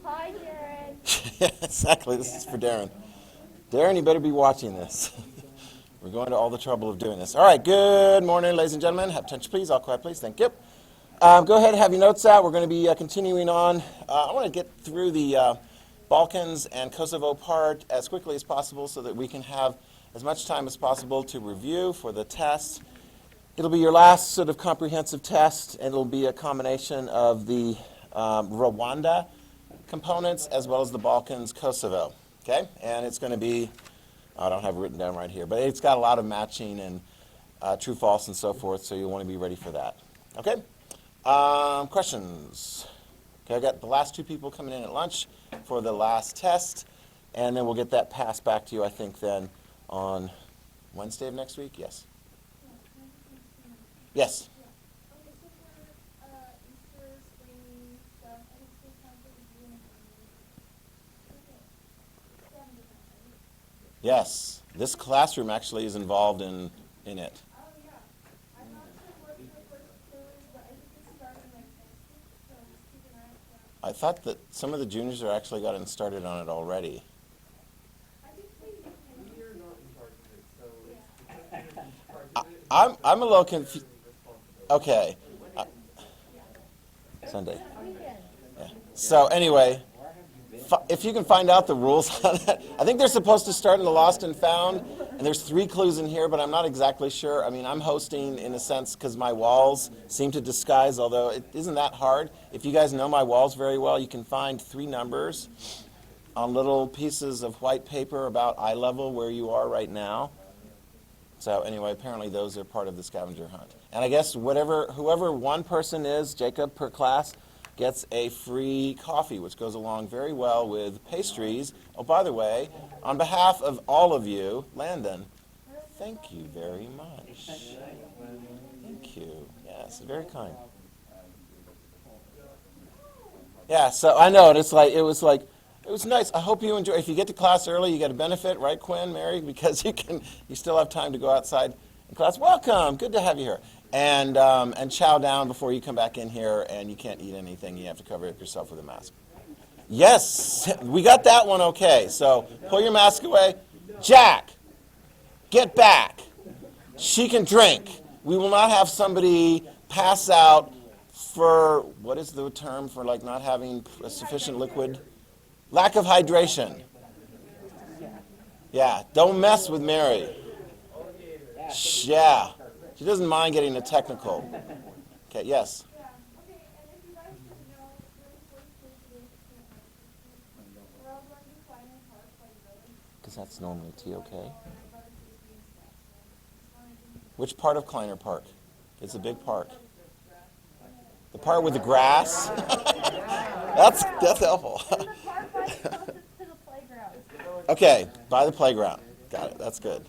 Hi, Darren. Yeah, exactly. This is for Darren. Darren, you better be watching this. We're going to all the trouble of doing this. All right, good morning, ladies and gentlemen. Have attention, please. All quiet, please. Thank you. Go ahead and have your notes out. We're going to be continuing on. I want to get through the Balkans and Kosovo part as quickly as possible so that we can have as much time as possible to review for the test. It'll be your last sort of comprehensive test, and it'll be a combination of the Rwanda components as well as the Balkans, Kosovo. Okay? And it's going to be, I don't have it written down right here, but it's got a lot of matching and true, false, and so forth, so you'll want to be ready for that. Okay? Questions? Okay, I got the last two people coming in at lunch for the last test, and then we'll get that passed back to you, I think, then on Wednesday of next week? Yes. Yes. Yes. This classroom actually is involved in it. I thought that some of the juniors are actually gotten started on it already. I'm a little confused. Okay. Sunday. Yeah. So anyway, if you can find out the rules on that. I think they're supposed to start in the lost and found, and there's 3 clues in here, but I'm not exactly sure. I mean, I'm hosting in a sense because my walls seem to disguise, although it isn't that hard. If you guys know my walls very well, you can find 3 numbers on little pieces of white paper about eye level where you are right now. So anyway, apparently those are part of the scavenger hunt. And I guess whoever one person is, Jacob, per class, gets a free coffee, which goes along very well with pastries. Oh, by the way, on behalf of all of you, Landon, thank you very much. Thank you. Yes, very kind. Yeah, so I know, and it was nice. I hope you enjoy. If you get to class early, you get a benefit, right, Quinn, Mary? Because you still have time to go outside in class. Welcome. Good to have you here. And chow down before you come back in here, and you can't eat anything. You have to cover it yourself with a mask. Yes, we got that one okay. So pull your mask away. Jack, get back. She can drink. We will not have somebody pass out for, what is the term for like not having sufficient liquid? Lack of hydration. Yeah, don't mess with Mary. Yeah, she doesn't mind getting a technical. Okay, yes? Because that's normally TOK. Which part of Kleiner Park? It's a big park. The part with the grass? That's helpful. Okay, by the playground. Got it. That's good.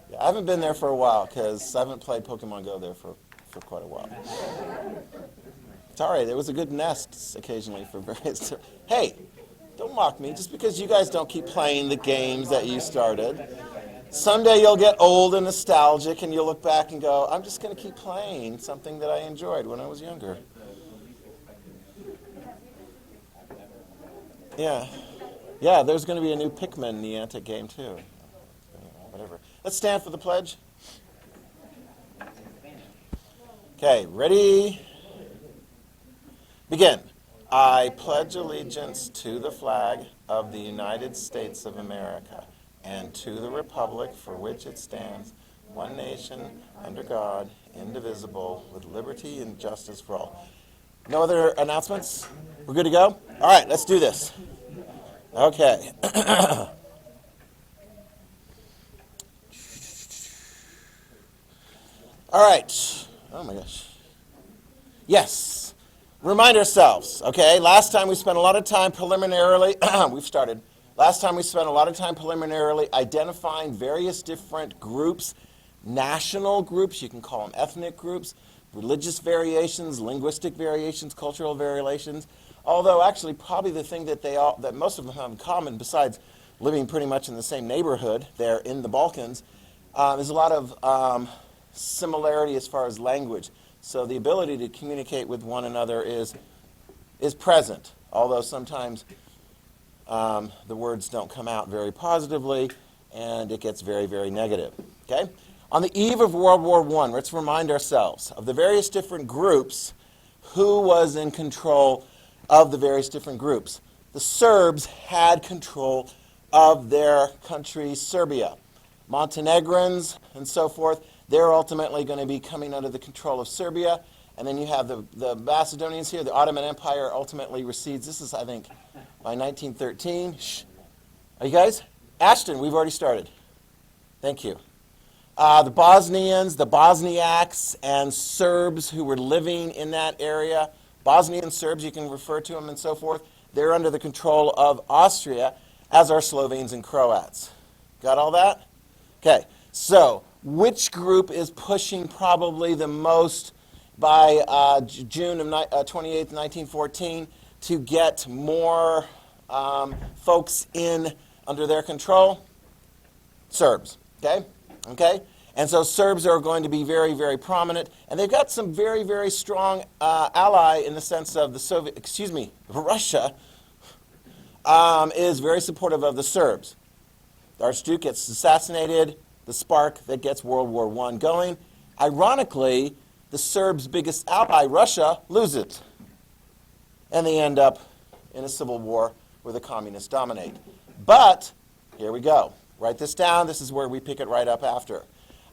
Yeah, I haven't been there for a while because I haven't played Pokemon Go there for quite a while. It's all right. It was a good nest occasionally for various. Hey, don't mock me. Just because you guys don't keep playing the games that you started, someday you'll get old and nostalgic and you'll look back and go, I'm just going to keep playing something that I enjoyed when I was younger. Yeah. Yeah, there's going to be a new Pikmin Niantic game, too. Whatever. Let's stand for the pledge. Okay, ready? Begin. I pledge allegiance to the flag of the United States of America and to the republic for which it stands, one nation, under God, indivisible, with liberty and justice for all. No other announcements? We're good to go? All right, let's do this. Okay. All right. Oh, my gosh. Yes. Remind ourselves, okay? Last time we spent a lot of time preliminarily, Last time we spent a lot of time preliminarily identifying various different groups, national groups, you can call them ethnic groups, religious variations, linguistic variations, cultural variations. Although actually probably the thing that most of them have in common, besides living pretty much in the same neighborhood there in the Balkans, is a lot of similarity as far as language. So the ability to communicate with one another is present. although sometimes the words don't come out very positively, and it gets very, very negative. Okay? On the eve of World War I, let's remind ourselves of the various different groups, who was in control of the various different groups. The Serbs had control of their country, Serbia. Montenegrins and so forth, they're ultimately going to be coming under the control of Serbia. And then you have the Macedonians here. The Ottoman Empire ultimately recedes. This is, I think, by 1913. Shh. Are you guys? Ashton, we've already started. Thank you. The Bosnians, the Bosniaks, and Serbs who were living in that area, Bosnian Serbs, you can refer to them and so forth, they're under the control of Austria, as are Slovenes and Croats. Got all that? Okay, so which group is pushing probably the most by June of 28th, 1914, to get more folks in under their control? Serbs, okay? Okay? And so Serbs are going to be very, very prominent, and they've got some very, very strong ally in the sense of Russia is very supportive of the Serbs. The Archduke gets assassinated, the spark that gets World War I going. Ironically, the Serbs' biggest ally, Russia, loses. And they end up in a civil war where the communists dominate. But, here we go. Write this down. This is where we pick it right up after.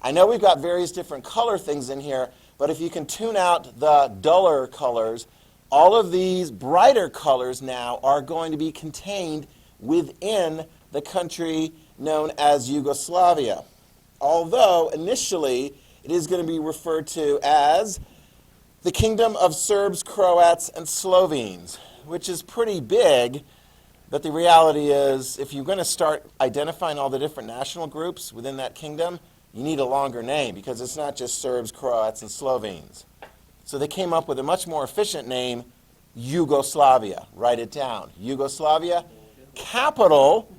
I know we've got various different color things in here, but if you can tune out the duller colors, all of these brighter colors now are going to be contained within the country known as Yugoslavia. Although, initially, it is going to be referred to as the Kingdom of Serbs, Croats, and Slovenes, which is pretty big, but the reality is, if you're going to start identifying all the different national groups within that kingdom, you need a longer name, because it's not just Serbs, Croats, and Slovenes. So they came up with a much more efficient name, Yugoslavia. Write it down. Yugoslavia, capital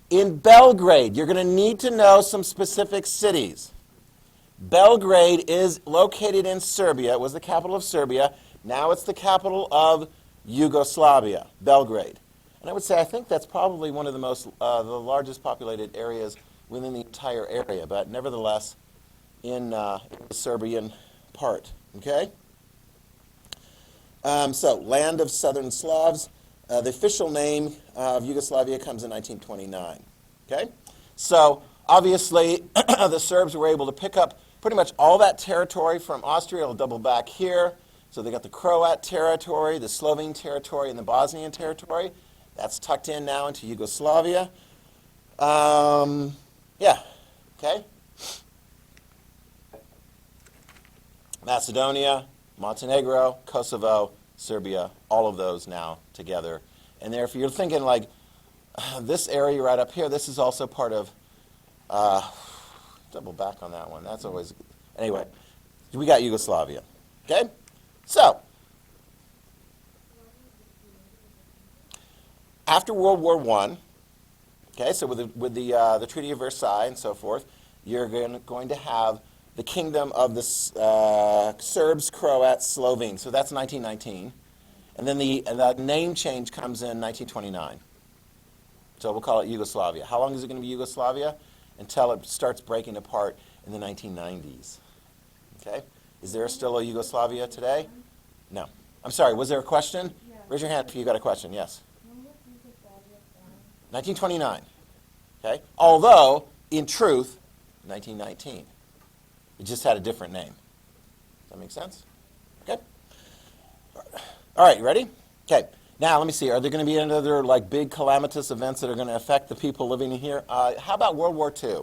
in Belgrade. You're going to need to know some specific cities. Belgrade is located in Serbia. It was the capital of Serbia. Now it's the capital of Yugoslavia, Belgrade. And I would say I think that's probably one of the the largest populated areas within the entire area, but nevertheless in the Serbian part. Okay? So, land of southern Slavs. The official name of Yugoslavia comes in 1929. Okay? So, obviously, the Serbs were able to pick up pretty much all that territory from Austria. I'll double back here. So they got the Croat territory, the Slovene territory, and the Bosnian territory. That's tucked in now into Yugoslavia. Yeah, okay. Macedonia, Montenegro, Kosovo, Serbia, all of those now together. And there, if you're thinking like this area right up here, this is also part of, double back on that one. That's always, anyway, we got Yugoslavia. Okay? So, after World War I, okay, so with the Treaty of Versailles and so forth, you're going to have the kingdom of the Serbs, Croats, Slovenes. So that's 1919. And then the name change comes in 1929. So we'll call it Yugoslavia. How long is it going to be Yugoslavia? Until it starts breaking apart in the 1990s. Okay? Is there still a Yugoslavia today? No. I'm sorry, was there a question? Yeah. Raise your hand if you got a question. Yes. 1929. Okay? Although, in truth, 1919. It just had a different name. Does that make sense? Okay? All right, you ready? Okay. Now, let me see. Are there going to be any other like big calamitous events that are going to affect the people living in here? How about World War II?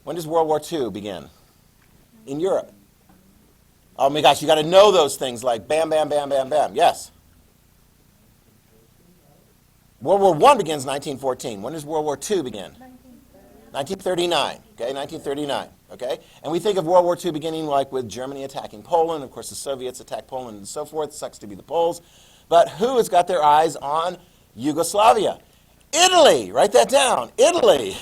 When does World War II begin? In Europe. Oh my gosh, you got to know those things like bam, bam, bam, bam, bam. Yes. World War I begins 1914. When does World War II begin? 1939. Okay, 1939. Okay, and we think of World War II beginning like with Germany attacking Poland. Of course, the Soviets attacked Poland and so forth. Sucks to be the Poles. But who has got their eyes on Yugoslavia? Italy. Write that down. Italy.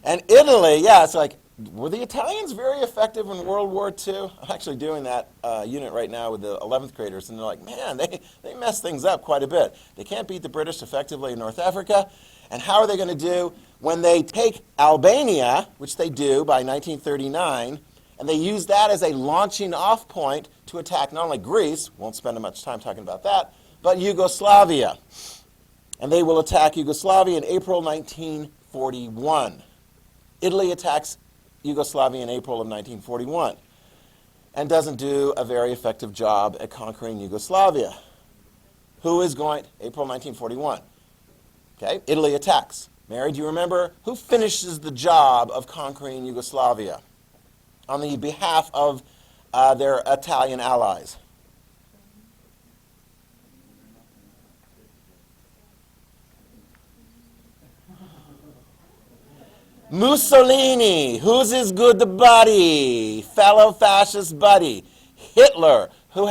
And Italy, yeah, it's like were the Italians very effective in World War II? I'm actually doing that unit right now with the 11th graders, and they're like, man, they messed things up quite a bit. They can't beat the British effectively in North Africa, and how are they going to do when they take Albania, which they do by 1939, and they use that as a launching off point to attack not only Greece, won't spend much time talking about that, but Yugoslavia. And they will attack Yugoslavia in April 1941. Italy attacks Yugoslavia in April of 1941 and doesn't do a very effective job at conquering Yugoslavia. Who is going, April 1941. Okay, Italy attacks. Mary, do you remember who finishes the job of conquering Yugoslavia on the behalf of their Italian allies? Mussolini, who's his good buddy, fellow fascist buddy. Hitler, who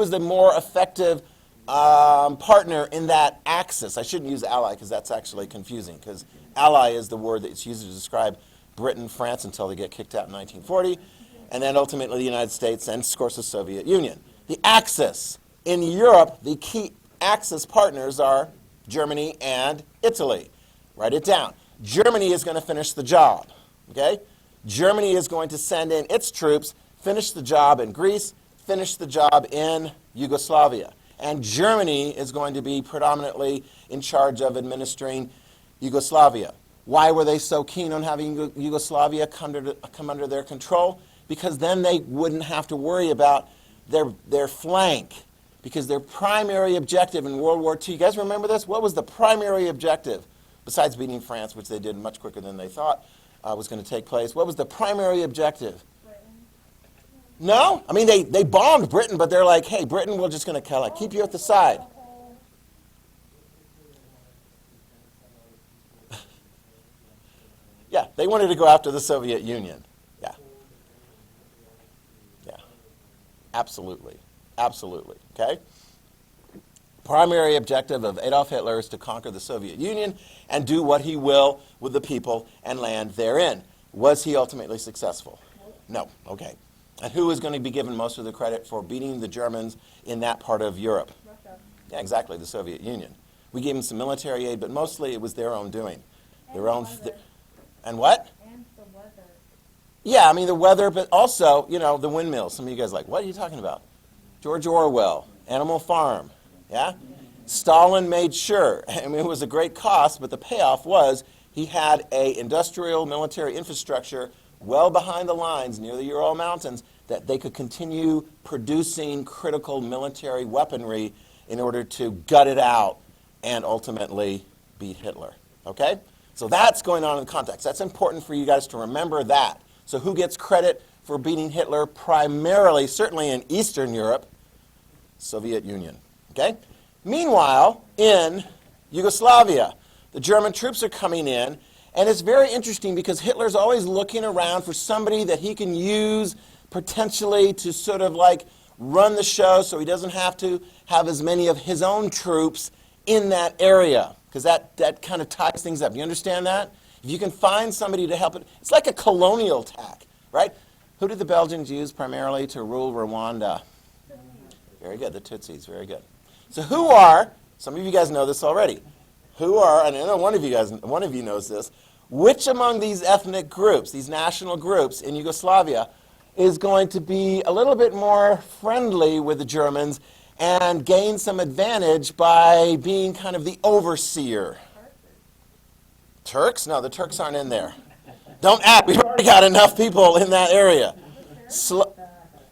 is the more effective partner in that axis. I shouldn't use ally because that's actually confusing, because ally is the word that's used to describe Britain, France until they get kicked out in 1940, and then ultimately the United States and, of course, the Soviet Union. The axis. In Europe, the key axis partners are Germany and Italy. Write it down. Germany is going to finish the job. Okay? Germany is going to send in its troops, finish the job in Greece, finish the job in Yugoslavia. And Germany is going to be predominantly in charge of administering Yugoslavia. Why were they so keen on having Yugoslavia come under their control? Because then they wouldn't have to worry about their flank. Because their primary objective in World War II, you guys remember this? What was the primary objective? Besides beating France, which they did much quicker than they thought was going to take place. What was the primary objective? No? I mean, they bombed Britain, but they're like, hey, Britain, we're just going to kind of keep you at the side. Yeah, they wanted to go after the Soviet Union. Yeah. Yeah. Absolutely. Absolutely. Okay? Primary objective of Adolf Hitler is to conquer the Soviet Union and do what he will with the people and land therein. Was he ultimately successful? No. Okay. And who is going to be given most of the credit for beating the Germans in that part of Europe? Russia. Yeah, exactly, the Soviet Union. We gave them some military aid, but mostly it was their own doing. Their own. And what? And the weather. Yeah, I mean the weather, but also, the windmills. Some of you guys are like, what are you talking about? George Orwell, Animal Farm. Yeah? Stalin made sure, I mean, it was a great cost, but the payoff was he had an industrial military infrastructure well behind the lines near the Ural Mountains that they could continue producing critical military weaponry in order to gut it out and ultimately beat Hitler. Okay? So that's going on in context. That's important for you guys to remember that. So who gets credit for beating Hitler primarily, certainly in Eastern Europe? Soviet Union. Okay? Meanwhile, in Yugoslavia, the German troops are coming in, and it's very interesting because Hitler's always looking around for somebody that he can use potentially to sort of like run the show so he doesn't have to have as many of his own troops in that area, because that kind of ties things up. You understand that? If you can find somebody to help it, it's like a colonial tack, right? Who did the Belgians use primarily to rule Rwanda? Very good, the Tutsis, very good. So who are, some of you guys know this already, who are, and I know one of you knows this, which among these ethnic groups, these national groups in Yugoslavia, is going to be a little bit more friendly with the Germans and gain some advantage by being kind of the overseer? Turks? No, the Turks aren't in there. Don't act, we've already got enough people in that area.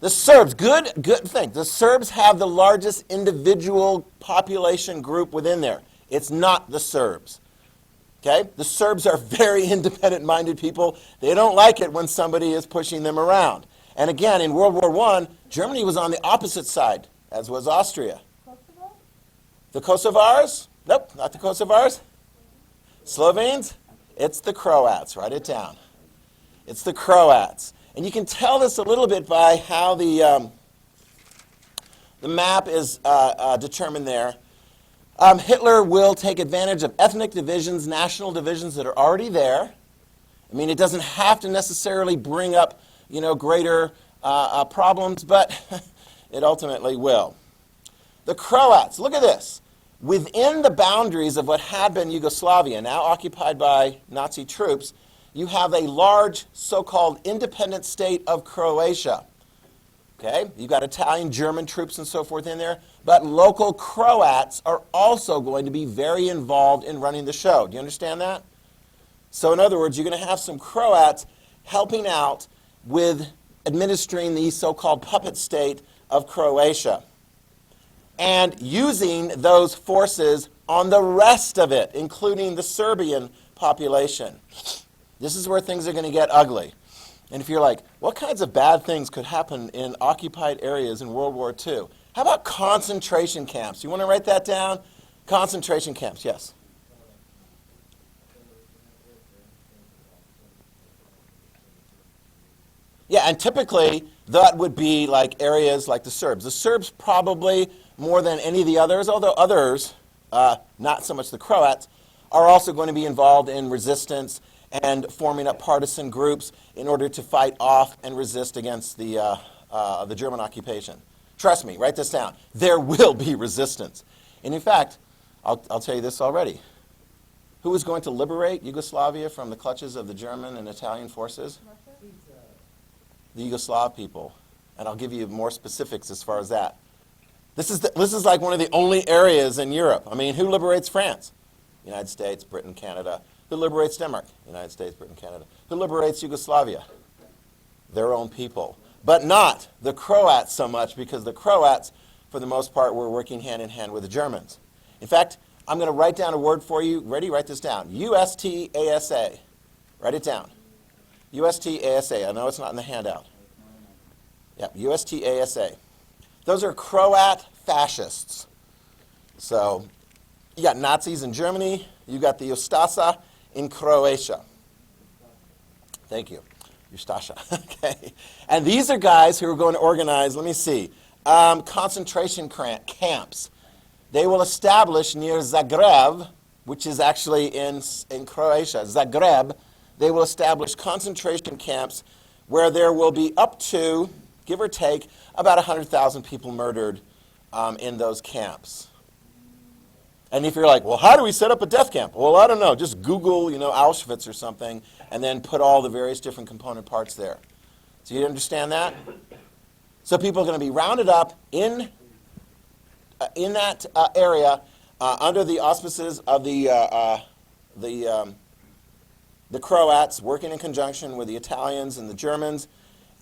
The Serbs, good thing. The Serbs have the largest individual population group within there. It's not the Serbs. Okay? The Serbs are very independent-minded people. They don't like it when somebody is pushing them around. And again, in World War I, Germany was on the opposite side, as was Austria. Kosovo? The Kosovars? Nope, not the Kosovars. Slovenes? It's the Croats. Write it down. It's the Croats. And you can tell this a little bit by how the map is determined there. Hitler will take advantage of ethnic divisions, national divisions that are already there. I mean, it doesn't have to necessarily bring up, greater problems, but it ultimately will. The Croats, look at this. Within the boundaries of what had been Yugoslavia, now occupied by Nazi troops, you have a large so-called independent state of Croatia. Okay, you've got Italian, German troops and so forth in there, but local Croats are also going to be very involved in running the show. Do you understand that? So in other words, you're going to have some Croats helping out with administering the so-called puppet state of Croatia and using those forces on the rest of it, including the Serbian population. This is where things are going to get ugly. And if you're like, what kinds of bad things could happen in occupied areas in World War II? How about concentration camps? You want to write that down? Concentration camps, yes. Yeah, and typically that would be like areas like the Serbs. The Serbs probably more than any of the others, although others, not so much the Croats, are also going to be involved in resistance and forming up partisan groups in order to fight off and resist against the German occupation. Trust me, write this down. There will be resistance. And in fact, I'll tell you this already. Who is going to liberate Yugoslavia from the clutches of the German and Italian forces? The Yugoslav people. And I'll give you more specifics as far as that. This is like one of the only areas in Europe. I mean, who liberates France? United States, Britain, Canada. Who liberates Denmark? United States, Britain, Canada. Who liberates Yugoslavia? Their own people. But not the Croats so much, because the Croats, for the most part, were working hand in hand with the Germans. In fact, I'm going to write down a word for you. Ready? Write this down. USTASA. Write it down. USTASA. I know it's not in the handout. Yeah, USTASA. Those are Croat fascists. So you got Nazis in Germany. You got the Ustasa in Croatia. Thank you. Ustasa. Okay. And these are guys who are going to organize, let me see, concentration camps. They will establish near Zagreb, which is actually in Croatia, Zagreb. They will establish concentration camps where there will be up to, give or take, about 100,000 people murdered in those camps. And if you're like, well, how do we set up a death camp? Well, I don't know. Just Google, Auschwitz or something, and then put all the various different component parts there. So you understand that? So people are going to be rounded up in that area under the auspices of the Croats, working in conjunction with the Italians and the Germans,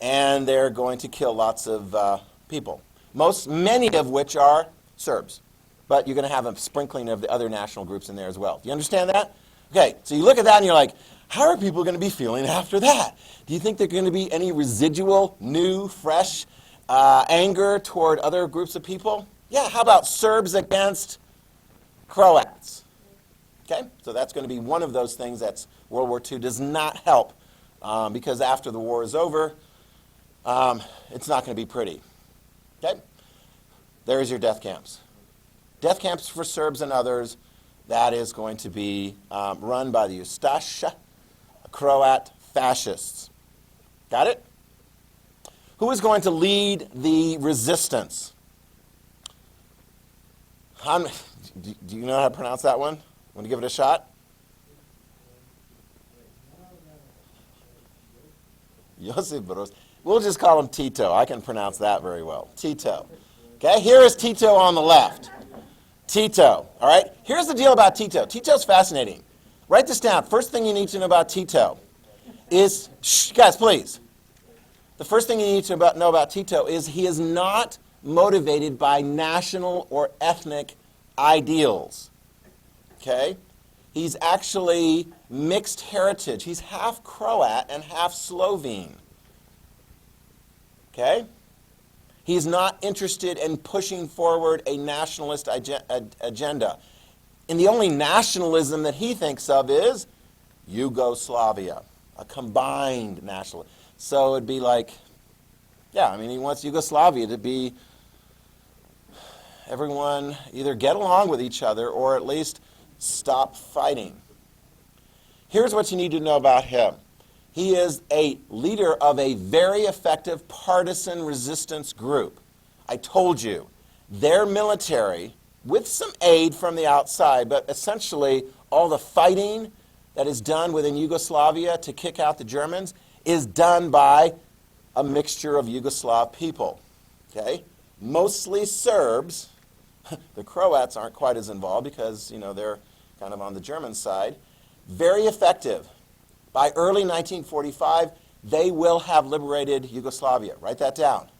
and they're going to kill lots of people. Many of which are Serbs. But you're going to have a sprinkling of the other national groups in there as well. Do you understand that? Okay, so you look at that and you're like, how are people going to be feeling after that? Do you think there's going to be any residual, new, fresh anger toward other groups of people? Yeah, how about Serbs against Croats? Okay, so that's going to be one of those things that World War II does not help because after the war is over, it's not going to be pretty. Okay, there's your death camps. Death camps for Serbs and others, that is going to be run by the Ustaša, Croat fascists. Got it? Who is going to lead the resistance? Do you know how to pronounce that one? Want to give it a shot? Josip Broz. We'll just call him Tito. I can pronounce that very well. Tito. Okay, here is Tito on the left. Tito, all right? Here's the deal about Tito. Tito's fascinating. Write this down. First thing you need to know about Tito is, guys, please. The first thing you need to know about Tito is he is not motivated by national or ethnic ideals, okay? He's actually mixed heritage. He's half Croat and half Slovene, okay? He's not interested in pushing forward a nationalist agenda. And the only nationalism that he thinks of is Yugoslavia, a combined national. So it'd be like, yeah, I mean, he wants Yugoslavia to be everyone either get along with each other or at least stop fighting. Here's what you need to know about him. He is a leader of a very effective partisan resistance group. I told you, their military, with some aid from the outside, but essentially all the fighting that is done within Yugoslavia to kick out the Germans is done by a mixture of Yugoslav people. Okay? Mostly Serbs. The Croats aren't quite as involved because, they're kind of on the German side. Very effective. By early 1945, they will have liberated Yugoslavia. Write that down.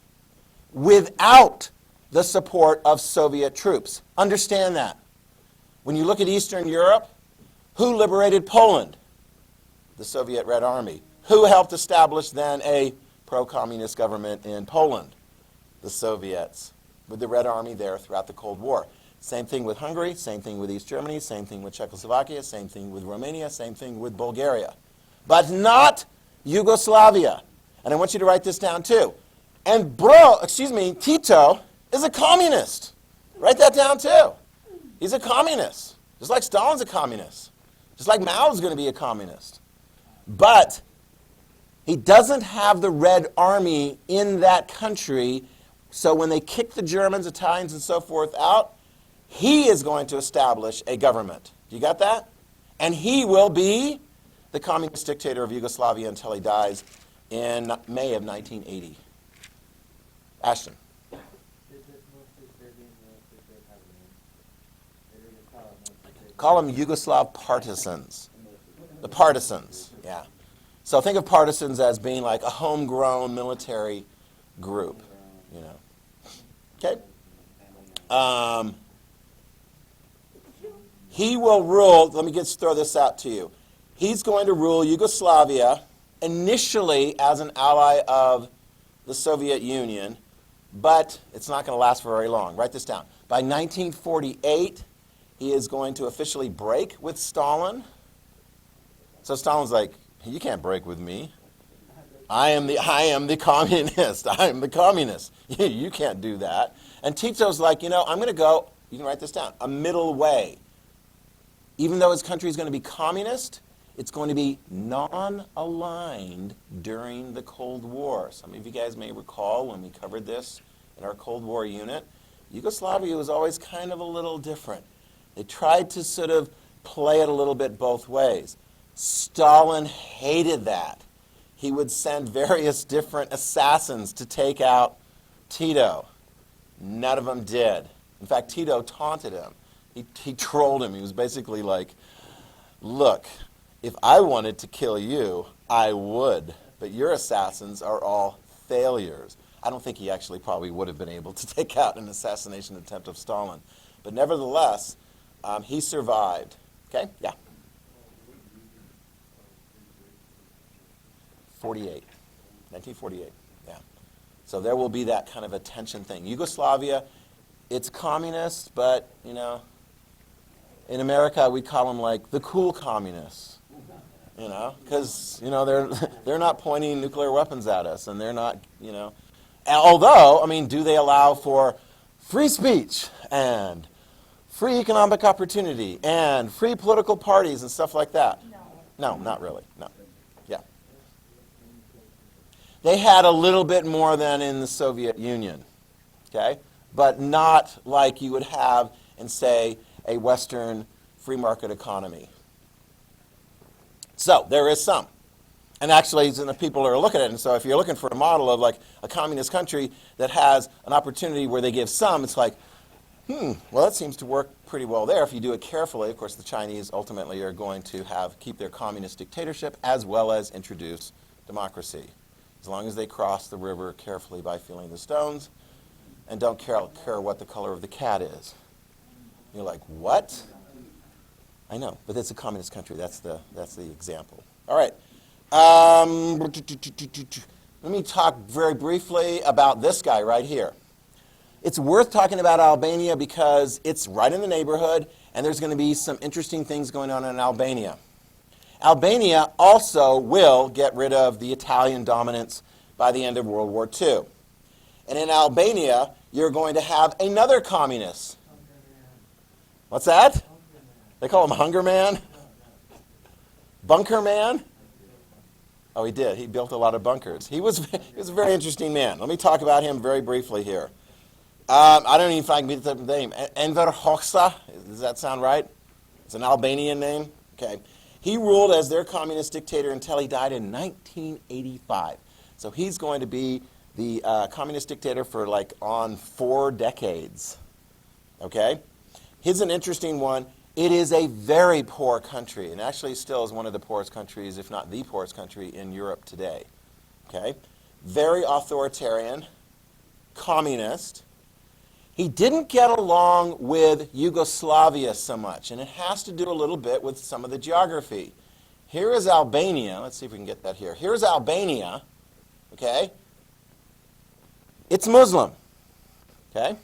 Without the support of Soviet troops. Understand that. When you look at Eastern Europe, who liberated Poland? The Soviet Red Army. Who helped establish then a pro-communist government in Poland? The Soviets, with the Red Army there throughout the Cold War. Same thing with Hungary, same thing with East Germany, same thing with Czechoslovakia, same thing with Romania, same thing with Bulgaria. But not Yugoslavia. And I want you to write this down too. And Tito is a communist. Write that down too. He's a communist. Just like Stalin's a communist. Just like Mao's going to be a communist. But he doesn't have the Red Army in that country, so when they kick the Germans, Italians, and so forth out, he is going to establish a government. You got that? And he will be the communist dictator of Yugoslavia until he dies in May of 1980. Ashton. Call them Yugoslav partisans. The partisans, yeah. So think of partisans as being like a homegrown military group, Okay? He will rule, let me throw this out to you. He's going to rule Yugoslavia initially as an ally of the Soviet Union, but it's not going to last for very long. Write this down. By 1948, he is going to officially break with Stalin. So Stalin's like, you can't break with me. I am the communist. I am the communist. You can't do that. And Tito's like, I'm going to go, you can write this down, a middle way. Even though his country is going to be communist, it's going to be non-aligned during the Cold War. Some of you guys may recall when we covered this in our Cold War unit, Yugoslavia was always kind of a little different. They tried to sort of play it a little bit both ways. Stalin hated that. He would send various different assassins to take out Tito. None of them did. In fact, Tito taunted him. He trolled him. He was basically like, look, if I wanted to kill you, I would. But your assassins are all failures. I don't think he actually probably would have been able to take out an assassination attempt of Stalin. But nevertheless, he survived. Okay? Yeah. 1948. Yeah. So there will be that kind of a tension thing. Yugoslavia, it's communist, but, in America we call them like the cool communists. Because, they're not pointing nuclear weapons at us, and they're not, Although, do they allow for free speech and free economic opportunity and free political parties and stuff like that? No, not really. No. Yeah. They had a little bit more than in the Soviet Union, okay? But not like you would have in, say, a Western free market economy. So there is some. And actually, the people are looking at it. And so if you're looking for a model of like a communist country that has an opportunity where they give some, it's like, well, that seems to work pretty well there if you do it carefully. Of course, the Chinese ultimately are going to keep their communist dictatorship as well as introduce democracy. As long as they cross the river carefully by feeling the stones and don't care what the color of the cat is. You're like, what? I know, but it's a communist country. That's the example. All right. Let me talk very briefly about this guy right here. It's worth talking about Albania because it's right in the neighborhood, and there's going to be some interesting things going on in Albania. Albania also will get rid of the Italian dominance by the end of World War II. And in Albania, you're going to have another communist. What's that? They call him Hunger Man? Bunker Man? Oh, he did. He built a lot of bunkers. He was a very interesting man. Let me talk about him very briefly here. I don't even know if I can beat the name. Enver Hoxha, does that sound right? It's an Albanian name. Okay. He ruled as their communist dictator until he died in 1985. So he's going to be the communist dictator for like on 4 decades. Okay? Here's an interesting one. It is a very poor country, and actually still is one of the poorest countries, if not the poorest country in Europe today. Okay? Very authoritarian, communist. He didn't get along with Yugoslavia so much, and it has to do a little bit with some of the geography. Here is Albania. Let's see if we can get that here. Here's Albania. Okay? It's Muslim. Okay?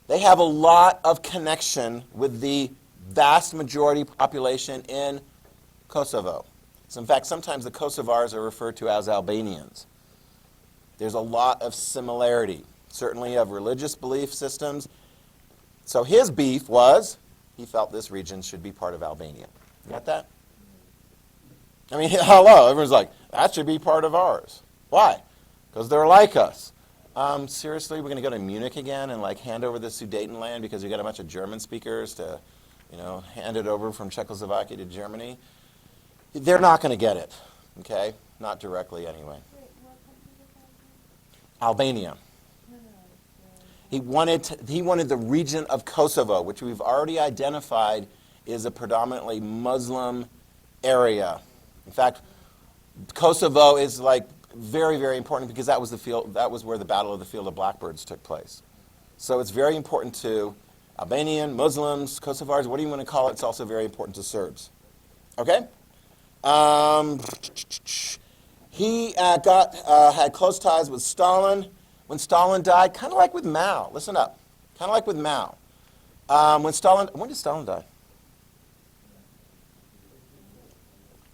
They have a lot of connection with the vast majority population in Kosovo. So in fact, sometimes the Kosovars are referred to as Albanians. There's a lot of similarity, certainly of religious belief systems. So his beef was, he felt this region should be part of Albania. You got that? I mean, hello, everyone's like, that should be part of ours. Why? Because they're like us. Seriously, we're going to go to Munich again and like hand over the Sudetenland because we got a bunch of German speakers to, hand it over from Czechoslovakia to Germany. They're not going to get it, okay? Not directly anyway. Albania. He wanted the region of Kosovo, which we've already identified is a predominantly Muslim area. In fact, Kosovo is like very, very important because that was where the Battle of the Field of Blackbirds took place. So it's very important to Albanian, Muslims, Kosovars, what do you want to call it? It's also very important to Serbs. Okay? He had close ties with Stalin. When Stalin died, kind of like with Mao. Listen up. Kind of like with Mao. When did Stalin die?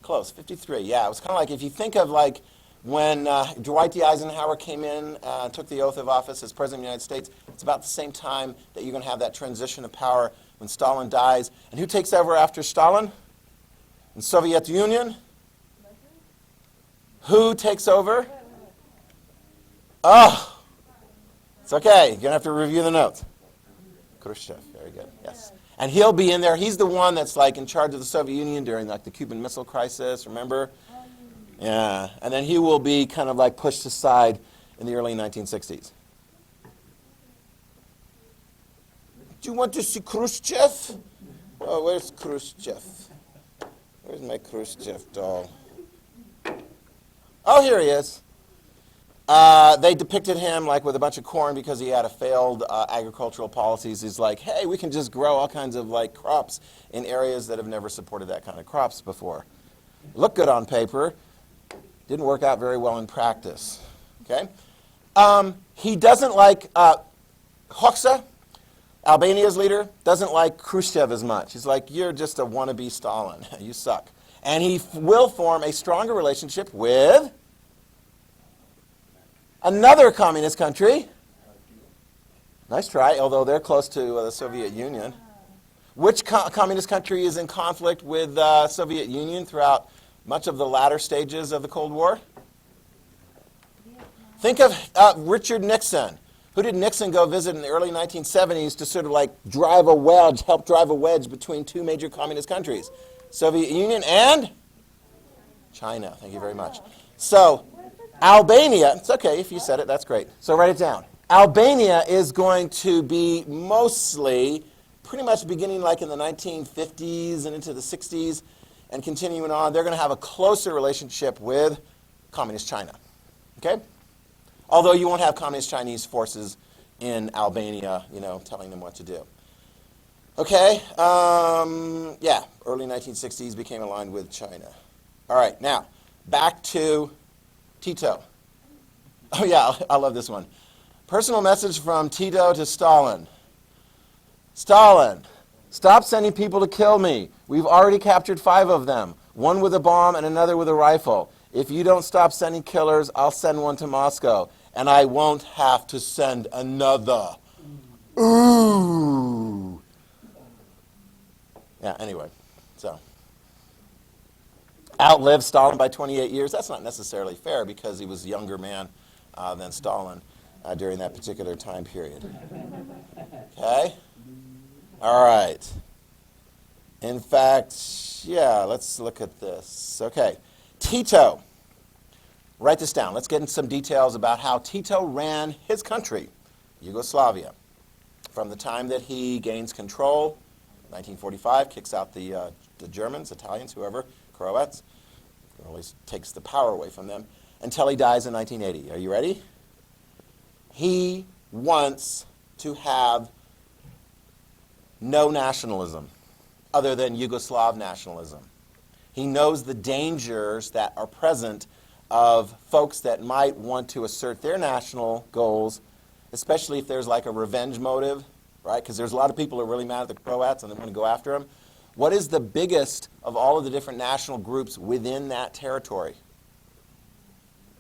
Close, 53. Yeah, it was kind of like if you think of like when Dwight D. Eisenhower came in, took the oath of office as President of the United States, it's about the same time that you're going to have that transition of power when Stalin dies. And who takes over after Stalin? The Soviet Union? Who takes over? Oh, it's okay. You're going to have to review the notes. Khrushchev, very good, yes. And he'll be in there. He's the one that's like in charge of the Soviet Union during like the Cuban Missile Crisis, remember? Yeah, and then he will be kind of like pushed aside in the early 1960s. Do you want to see Khrushchev? Oh, where's Khrushchev? Where's my Khrushchev doll? Oh, here he is. They depicted him like with a bunch of corn because he had a failed agricultural policies. He's like, hey, we can just grow all kinds of like crops in areas that have never supported that kind of crops before. Look good on paper. Didn't work out very well in practice. Okay? He doesn't like Hoxha, Albania's leader, doesn't like Khrushchev as much. He's like, you're just a wannabe Stalin. You suck. And he will form a stronger relationship with another communist country. Nice try, although they're close to the Soviet Union. Which communist country is in conflict with the Soviet Union throughout much of the latter stages of the Cold War? Think of Richard Nixon. Who did Nixon go visit in the early 1970s to sort of like help drive a wedge between two major communist countries? Soviet Union and China. Thank you very much. So Albania, it's okay if you said it, that's great. So write it down. Albania is going to be mostly, pretty much beginning like in the 1950s and into the 60s and continuing on, they're going to have a closer relationship with Communist China. Okay? Although you won't have Communist Chinese forces in Albania, telling them what to do. Okay? Yeah, early 1960s became aligned with China. All right, now, back to Tito. Oh yeah, I love this one. Personal message from Tito to Stalin. Stalin, stop sending people to kill me. We've already captured 5 of them, one with a bomb and another with a rifle. If you don't stop sending killers, I'll send one to Moscow, and I won't have to send another. Ooh. Yeah, anyway, so. outlived Stalin by 28 years. That's not necessarily fair because he was a younger man than Stalin during that particular time period. Okay? All right. In fact, yeah, let's look at this. Okay. Tito. Write this down. Let's get into some details about how Tito ran his country, Yugoslavia, from the time that he gains control, 1945, kicks out the Germans, Italians, whoever, Croats, always takes the power away from them, until he dies in 1980. Are you ready? He wants to have no nationalism other than Yugoslav nationalism. He knows the dangers that are present of folks that might want to assert their national goals, especially if there's like a revenge motive, right? Because there's a lot of people who are really mad at the Croats and they want to go after them. What is the biggest of all of the different national groups within that territory?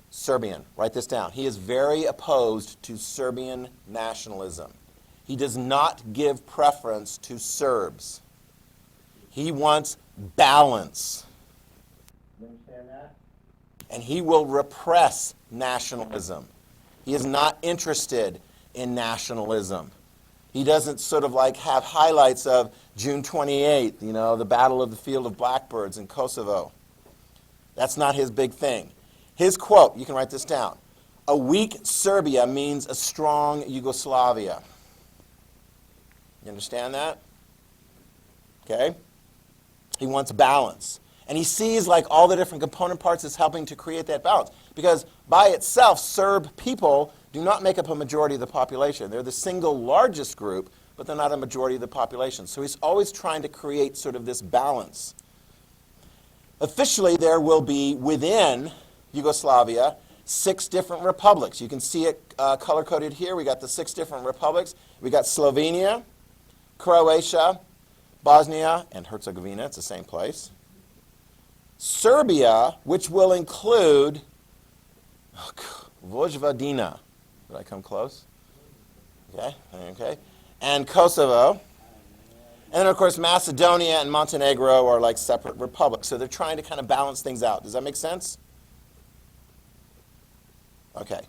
Serbian. Write this down. He is very opposed to Serbian nationalism. He does not give preference to Serbs. He wants balance. You understand that? And he will repress nationalism. He is not interested in nationalism. He doesn't sort of like have highlights of June 28th, you know, the Battle of the Field of Blackbirds in Kosovo. That's not his big thing. His quote, you can write this down, "A weak Serbia means a strong Yugoslavia." You understand that? Okay? He wants balance. And he sees like all the different component parts as helping to create that balance. Because by itself, Serb people do not make up a majority of the population. They're the single largest group, but they're not a majority of the population. So he's always trying to create sort of this balance. Officially, there will be within Yugoslavia 6 different republics. You can see it color-coded here. We got the 6 different republics. We got Slovenia, Croatia, Bosnia, and Herzegovina. It's the same place. Serbia, which will include Vojvodina. Did I come close? Okay, okay. And Kosovo. And then, of course, Macedonia and Montenegro are like separate republics. So they're trying to kind of balance things out. Does that make sense? Okay.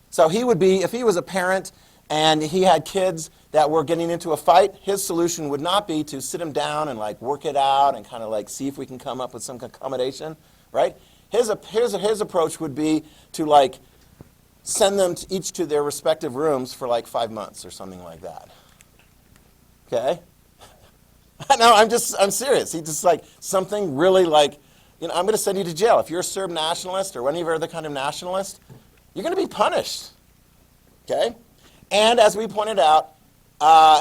So he would be, if he was a parent and he had kids that were getting into a fight, his solution would not be to sit them down and like work it out and kind of like see if we can come up with some accommodation, right? His approach would be to like send them each to their respective rooms for like 5 months or something like that. Okay? No, I'm serious. He just like something really like, you know, I'm going to send you to jail. If you're a Serb nationalist or any other kind of nationalist, you're going to be punished. Okay? And as we pointed out,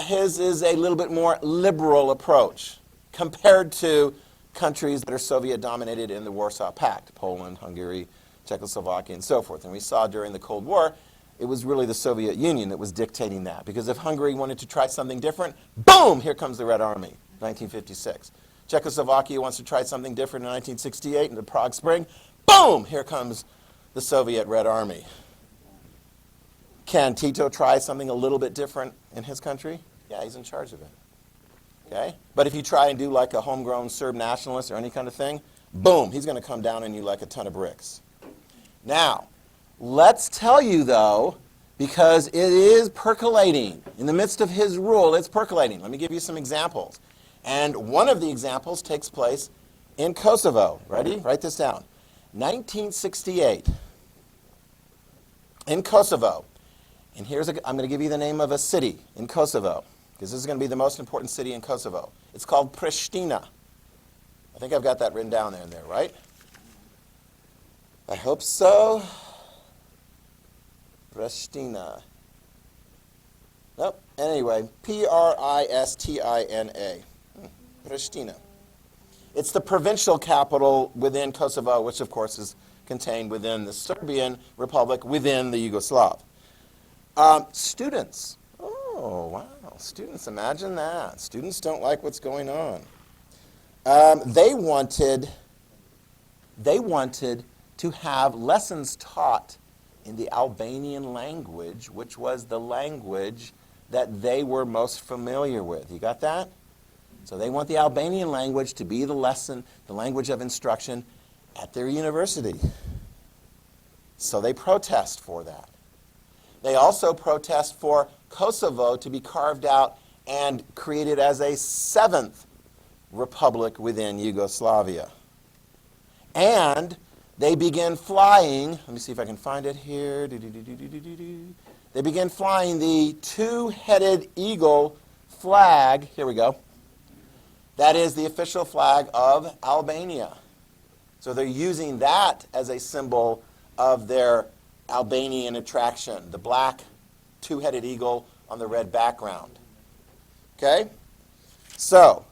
his is a little bit more liberal approach compared to countries that are Soviet-dominated in the Warsaw Pact, Poland, Hungary, Czechoslovakia, and so forth. And we saw during the Cold War, it was really the Soviet Union that was dictating that. Because if Hungary wanted to try something different, boom, here comes the Red Army, 1956. Czechoslovakia wants to try something different in 1968 in the Prague Spring, boom, here comes the Soviet Red Army. Can Tito try something a little bit different in his country? Yeah, he's in charge of it. Okay? But if you try and do like a homegrown Serb nationalist or any kind of thing, boom, he's going to come down on you like a ton of bricks. Now, let's tell you though, because it is percolating. In the midst of his rule, it's percolating. Let me give you some examples. And one of the examples takes place in Kosovo. Ready? Write this down. 1968. In Kosovo. And I'm going to give you the name of a city in Kosovo, because this is going to be the most important city in Kosovo. It's called Pristina. I think I've got that written down there, right? I hope so. Pristina. Nope. Anyway, Pristina. Pristina. It's the provincial capital within Kosovo, which of course is contained within the Serbian Republic, within the Yugoslav. Students. Oh, wow. Students, imagine that. Students don't like what's going on. They wanted to have lessons taught in the Albanian language, which was the language that they were most familiar with. You got that? So they want the Albanian language to be the lesson, the language of instruction at their university. So they protest for that. They also protest for Kosovo to be carved out and created as a seventh republic within Yugoslavia. And they begin flying, let me see if I can find it here. They begin flying the two-headed eagle flag, here we go. That is the official flag of Albania. So they're using that as a symbol of their Albanian attraction, the black two-headed eagle on the red background. Okay? So,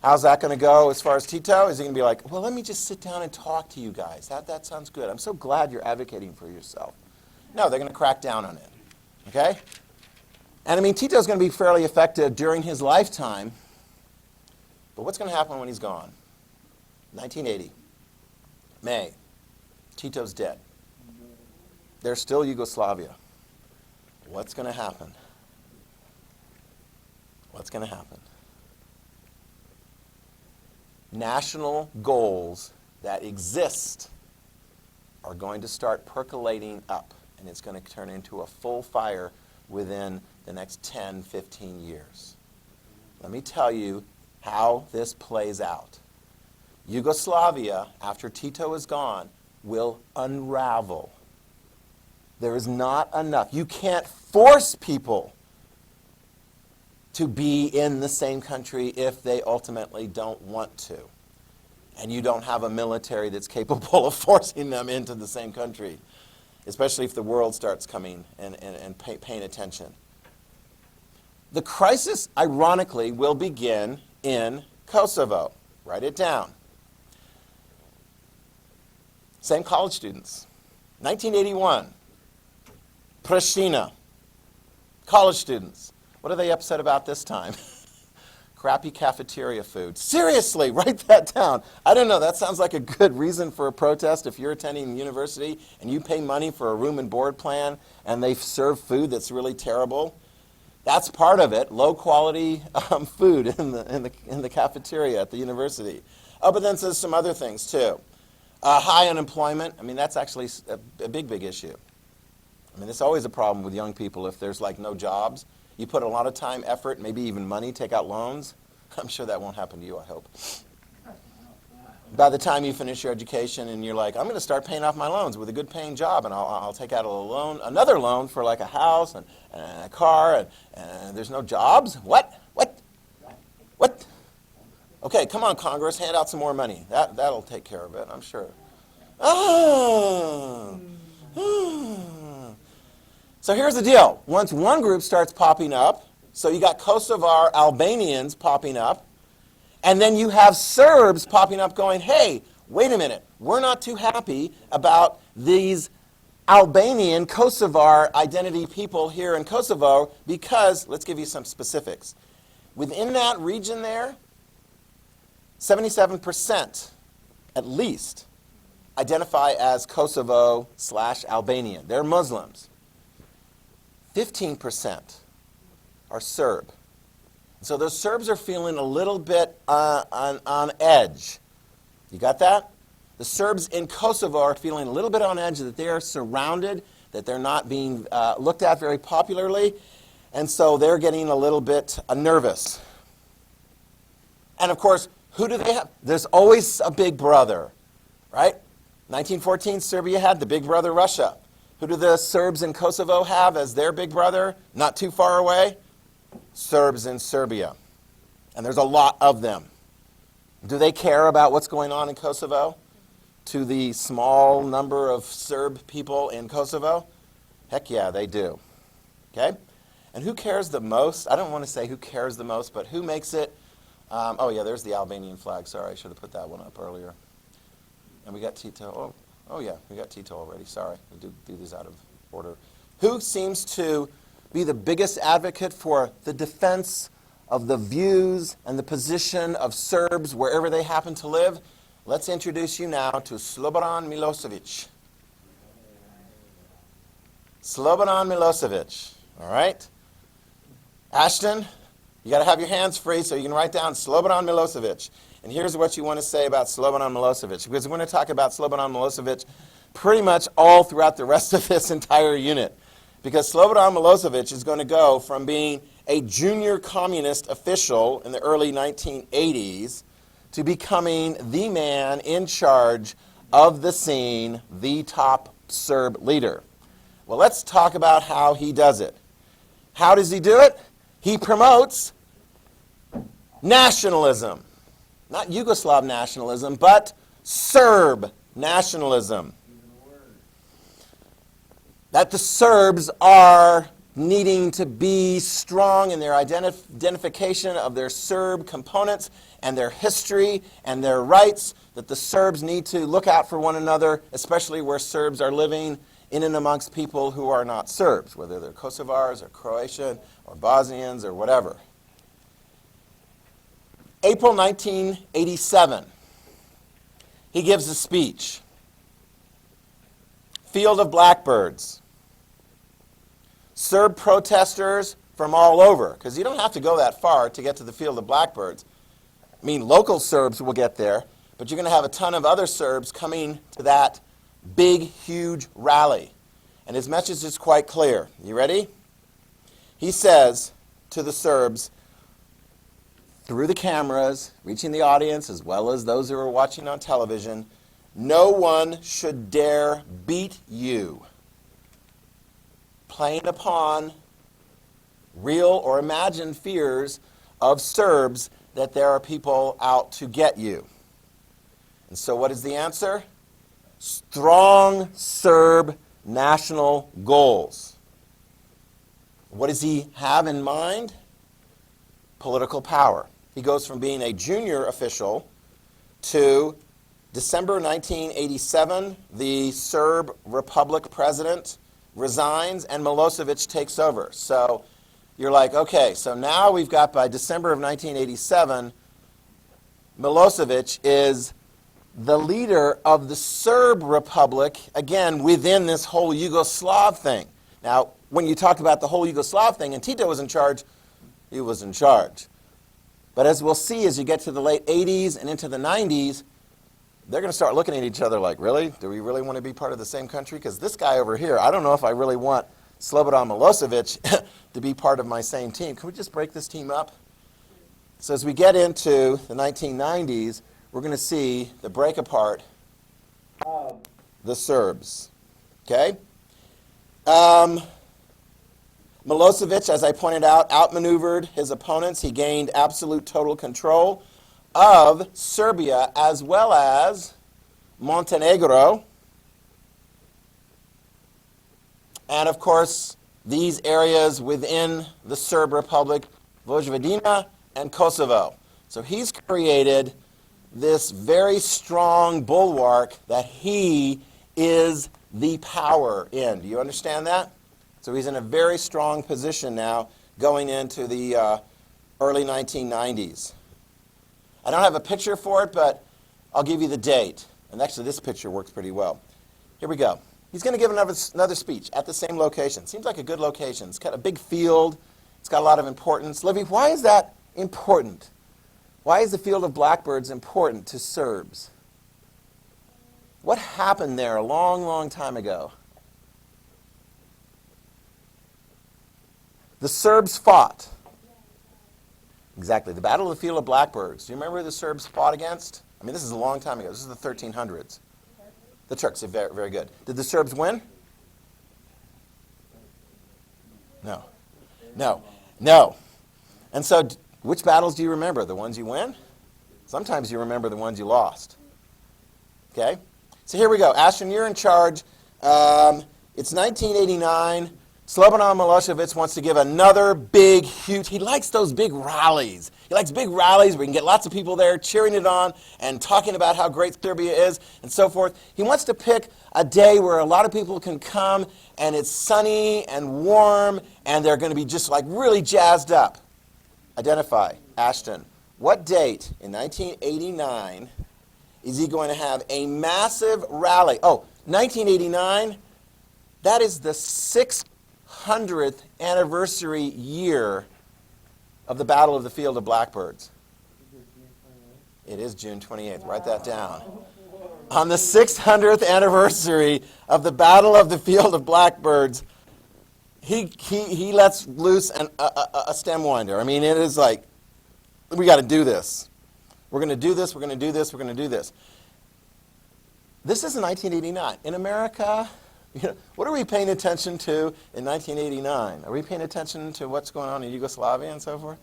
how's that going to go as far as Tito? Is he going to be like, well, let me just sit down and talk to you guys. That sounds good. I'm so glad you're advocating for yourself. No, they're going to crack down on it. Okay? And I mean, Tito's going to be fairly effective during his lifetime. But what's going to happen when he's gone? 1980. May. Tito's dead. There's still Yugoslavia. What's going to happen? What's going to happen? National goals that exist are going to start percolating up, and it's going to turn into a full fire within the next 10, 15 years. Let me tell you how this plays out. Yugoslavia, after Tito is gone, will unravel. There is not enough. You can't force people to be in the same country if they ultimately don't want to. And you don't have a military that's capable of forcing them into the same country, especially if the world starts coming and paying attention. The crisis, ironically, will begin in Kosovo. Write it down. Same college students. 1981. Pristina. College students. What are they upset about this time? Crappy cafeteria food. Seriously, write that down. I don't know, that sounds like a good reason for a protest if you're attending university and you pay money for a room and board plan and they serve food that's really terrible. That's part of it, low quality food in the cafeteria at the university. Oh, but then there's some other things too. High unemployment, I mean, that's actually a big issue. I mean, it's always a problem with young people if there's like no jobs. You put a lot of time, effort, maybe even money, take out loans. I'm sure that won't happen to you, I hope. By the time you finish your education and you're like, I'm going to start paying off my loans with a good paying job, and I'll take out a loan, another loan for like a house and a car, and there's no jobs? What? Okay, come on, Congress, hand out some more money. That'll take care of it, I'm sure. So here's the deal. Once one group starts popping up, so you got Kosovar Albanians popping up, and then you have Serbs popping up going, hey, wait a minute, we're not too happy about these Albanian Kosovar identity people here in Kosovo because, let's give you some specifics. Within that region there, 77% at least identify as Kosovo/Albanian. They're Muslims. 15% are Serb. So those Serbs are feeling a little bit on edge. You got that? The Serbs in Kosovo are feeling a little bit on edge that they are surrounded, that they're not being looked at very popularly, and so they're getting a little bit nervous. And of course, who do they have? There's always a big brother, right? 1914, Serbia had the big brother Russia. Who do the Serbs in Kosovo have as their big brother, not too far away? Serbs in Serbia. And there's a lot of them. Do they care about what's going on in Kosovo? To the small number of Serb people in Kosovo? Heck yeah, they do. Okay? And who cares the most? I don't want to say who cares the most, but who makes it? Oh yeah, there's the Albanian flag. Sorry, I should have put that one up earlier. And we got Tito. Oh yeah, we got Tito already. Sorry, we do these out of order. Who seems to be the biggest advocate for the defense of the views and the position of Serbs wherever they happen to live? Let's introduce you now to Slobodan Milosevic. Slobodan Milosevic, all right? Ashton, You got to have your hands free so you can write down Slobodan Milosevic. And here's what you want to say about Slobodan Milosevic, because we're going to talk about Slobodan Milosevic pretty much all throughout the rest of this entire unit. Because Slobodan Milosevic is going to go from being a junior communist official in the early 1980s to becoming the man in charge of the scene, the top Serb leader. Well, let's talk about how he does it. How does he do it? He promotes nationalism. Not Yugoslav nationalism, but Serb nationalism. That the Serbs are needing to be strong in their identification of their Serb components and their history and their rights, that the Serbs need to look out for one another, especially where Serbs are living in and amongst people who are not Serbs, whether they're Kosovars or Croatian or Bosnians or whatever. April 1987, he gives a speech. Field of Blackbirds. Serb protesters from all over, because you don't have to go that far to get to the Field of Blackbirds. I mean, local Serbs will get there, but you're going to have a ton of other Serbs coming to that big, huge rally. And his message is quite clear. You ready? He says to the Serbs, through the cameras, reaching the audience as well as those who are watching on television, no one should dare beat you, playing upon real or imagined fears of Serbs that there are people out to get you. And so what is the answer? Strong Serb national goals. What does he have in mind? Political power. He goes from being a junior official to December 1987, the Serb Republic president resigns and Milosevic takes over. So you're like, okay, so now we've got by December of 1987, Milosevic is the leader of the Serb Republic, again, within this whole Yugoslav thing. Now, when you talk about the whole Yugoslav thing, and Tito was in charge, he was in charge. But as we'll see as you get to the late 80s and into the 90s, they're going to start looking at each other like, really? Do we really want to be part of the same country? Because this guy over here, I don't know if I really want Slobodan Milosevic to be part of my same team. Can we just break this team up? So as we get into the 1990s, we're going to see the break apart of the Serbs. Okay? Milosevic, as I pointed out, outmaneuvered his opponents. He gained absolute total control of Serbia as well as Montenegro. And of course, these areas within the Serb Republic, Vojvodina and Kosovo. So he's created this very strong bulwark that he is the power in. Do you understand that? So he's in a very strong position now going into the early 1990s. I don't have a picture for it, but I'll give you the date. And actually, this picture works pretty well. Here we go. He's going to give another speech at the same location. Seems like a good location. It's got a big field. It's got a lot of importance. Livy, why is that important? Why is the Field of Blackbirds important to Serbs? What happened there a long, long time ago? The Serbs fought. Exactly. The Battle of the Field of Blackbirds. Do you remember who the Serbs fought against? I mean, this is a long time ago. This is the 1300s. The Turks. Very, very good. Did the Serbs win? No. No. No. And so, which battles do you remember? The ones you win? Sometimes you remember the ones you lost. Okay? So here we go. Ashton, you're in charge. It's 1989. Slobodan Milosevic wants to give another big, huge, he likes those big rallies. He likes big rallies where you can get lots of people there cheering it on and talking about how great Serbia is and so forth. He wants to pick a day where a lot of people can come and it's sunny and warm and they're going to be just like really jazzed up. Identify, Ashton. What date in 1989 is he going to have a massive rally? Oh, 1989, that is the 600th anniversary year of the Battle of the Field of Blackbirds? It is June 28th. Write that down. On the 600th anniversary of the Battle of the Field of Blackbirds, he lets loose a stem winder. I mean, it is like, we got to do this. We're going to do this, we're going to do this, we're going to do this. This is in 1989. In America, what are we paying attention to in 1989? Are we paying attention to what's going on in Yugoslavia and so forth?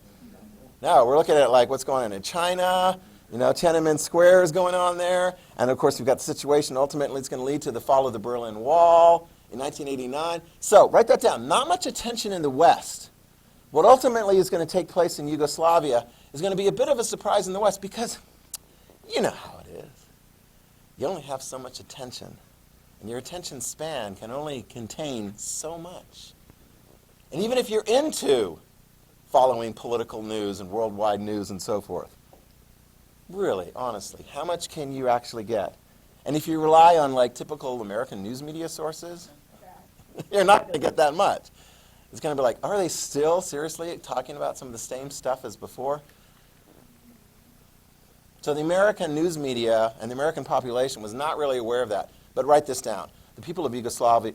No, we're looking at like what's going on in China. Tiananmen Square is going on there. And of course, we've got the situation ultimately it's going to lead to the fall of the Berlin Wall in 1989. So write that down. Not much attention in the West. What ultimately is going to take place in Yugoslavia is going to be a bit of a surprise in the West because you know how it is. You only have so much attention. And your attention span can only contain so much. And even if you're into following political news and worldwide news and so forth, really, honestly, how much can you actually get? And if you rely on like typical American news media sources, you're not going to get that much. It's going to be like, are they still seriously talking about some of the same stuff as before? So the American news media and the American population was not really aware of that. But write this down. The people of Yugoslavia,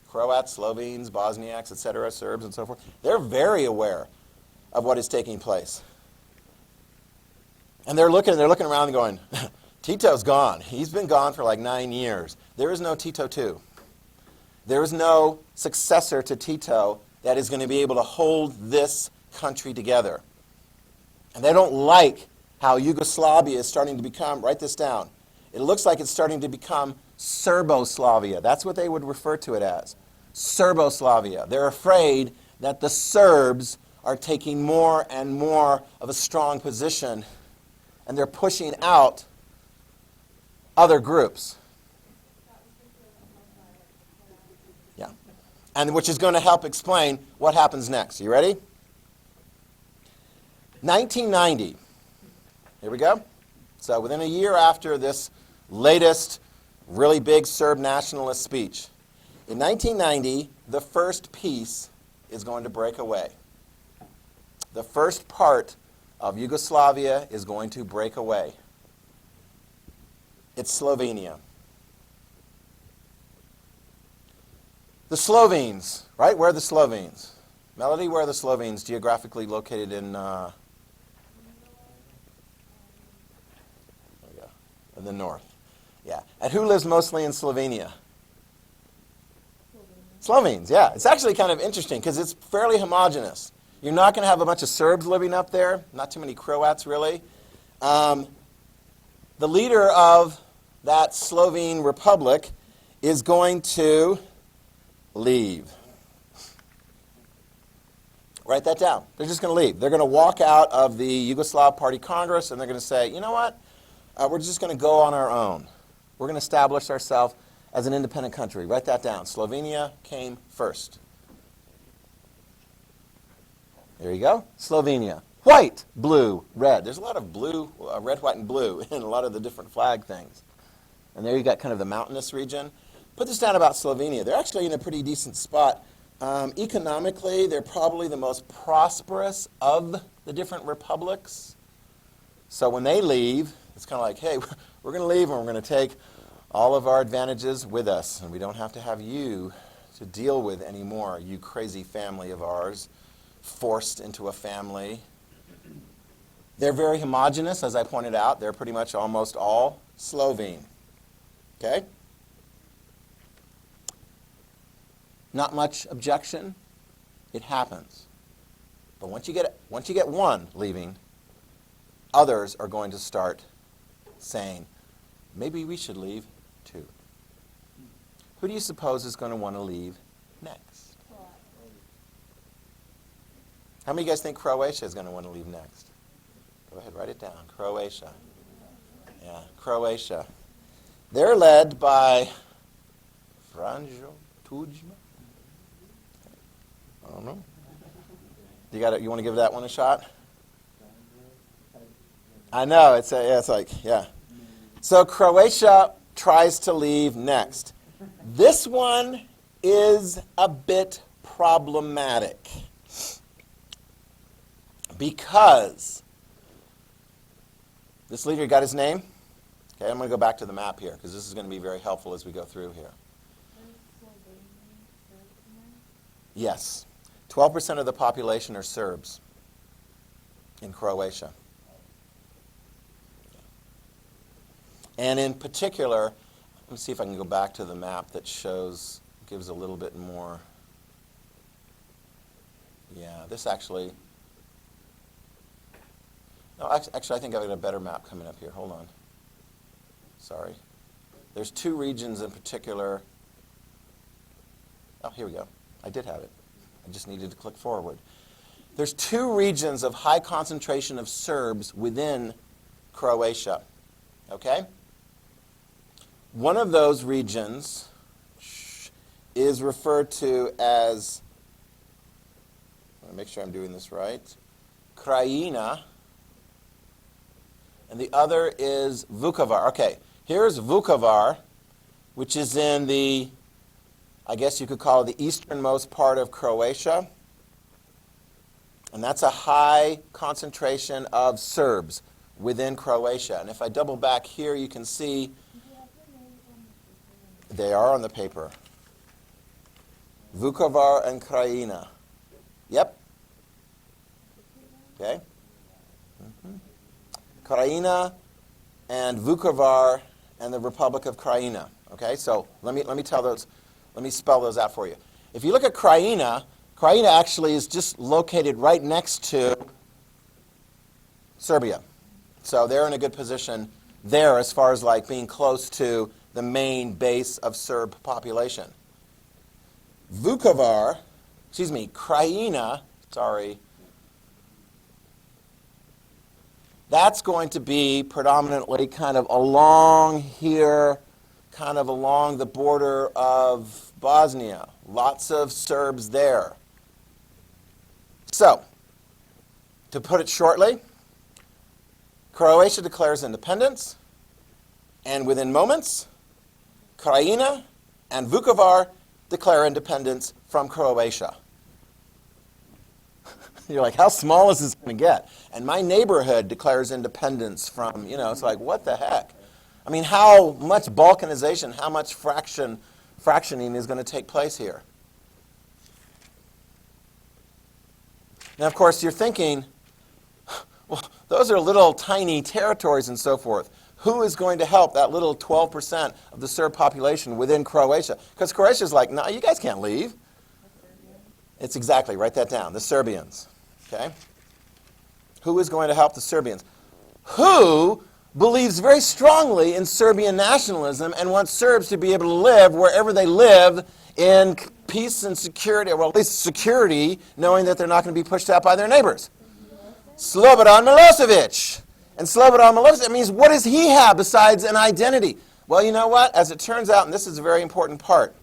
Croats, Slovenes, Bosniaks, etc., Serbs, and so forth, they're very aware of what is taking place. And they're looking around and going, Tito's gone. He's been gone for like 9 years. There is no Tito II. There is no successor to Tito that is going to be able to hold this country together. And they don't like how Yugoslavia is starting to become, write this down, it looks like it's starting to become Serboslavia. That's what they would refer to it as, Serboslavia. They're afraid that the Serbs are taking more and more of a strong position, and they're pushing out other groups. Yeah, and which is going to help explain what happens next. You ready? 1990. Here we go. So within a year after this latest really big Serb nationalist speech, in 1990, the first piece is going to break away. The first part of Yugoslavia is going to break away. It's Slovenia. The Slovenes, right? Where are the Slovenes? Melody, where are the Slovenes geographically located in the north? Yeah. And who lives mostly in Slovenia? Slovenes, yeah. It's actually kind of interesting because it's fairly homogeneous. You're not going to have a bunch of Serbs living up there, not too many Croats really. The leader of that Slovene republic is going to leave. Write that down. They're just going to leave. They're going to walk out of the Yugoslav Party Congress and they're going to say, you know what? We're just going to go on our own. We're going to establish ourselves as an independent country. Write that down. Slovenia came first. There you go. Slovenia. White, blue, red. There's a lot of blue, red, white, and blue in a lot of the different flag things. And there you got kind of the mountainous region. Put this down about Slovenia. They're actually in a pretty decent spot. Economically, they're probably the most prosperous of the different republics. So when they leave, it's kind of like, hey, we're going to leave and we're going to take all of our advantages with us. And we don't have to have you to deal with anymore, you crazy family of ours, forced into a family. They're very homogeneous, as I pointed out. They're pretty much almost all Slovene. Okay? Not much objection. It happens. But once you get one leaving, others are going to start saying, maybe we should leave too. Who do you suppose is going to want to leave next? How many of you guys think Croatia is going to want to leave next? Go ahead, write it down. Croatia. Yeah, Croatia. They're led by Franjo Tudjman. I don't know. You want to give that one a shot? I know, it's like, yeah. So Croatia tries to leave next. This one is a bit problematic. Because this leader got his name? Okay, I'm going to go back to the map here because this is going to be very helpful as we go through here. Yes. 12% of the population are Serbs in Croatia. And in particular, let me see if I can go back to the map that gives a little bit more. Yeah, this actually, no, actually I think I've got a better map coming up here. Hold on. Sorry. There's two regions in particular. Oh, here we go. I did have it. I just needed to click forward. There's two regions of high concentration of Serbs within Croatia. Okay? One of those regions is referred to as, I want to make sure I'm doing this right, Krajina, and the other is Vukovar. Okay, here's Vukovar, which is in the, I guess you could call it the easternmost part of Croatia. And that's a high concentration of Serbs within Croatia. And if I double back here, you can see they are on the paper. Vukovar and Krajina. Yep. Okay. Krajina and Vukovar and the Republic of Krajina. Okay, so let me spell those out for you. If you look at Krajina, Krajina actually is just located right next to Serbia. So they're in a good position there as far as like being close to the main base of Serb population. Krajina, that's going to be predominantly kind of along here, kind of along the border of Bosnia. Lots of Serbs there. So, to put it shortly, Croatia declares independence, and within moments, Krajina and Vukovar declare independence from Croatia. You're like, how small is this going to get? And my neighborhood declares independence from, it's like, what the heck? I mean, how much balkanization, how much fractioning is going to take place here? Now, of course, you're thinking, well, those are little tiny territories and so forth. Who is going to help that little 12% of the Serb population within Croatia? Because Croatia's like, no, you guys can't leave. It's exactly, write that down, the Serbians. Okay? Who is going to help the Serbians? Who believes very strongly in Serbian nationalism and wants Serbs to be able to live wherever they live in peace and security, or at least security, knowing that they're not going to be pushed out by their neighbors? Slobodan Milosevic. And Slobodan Milosevic means, what does he have besides an identity? Well, you know what? As it turns out, and this is a very important part,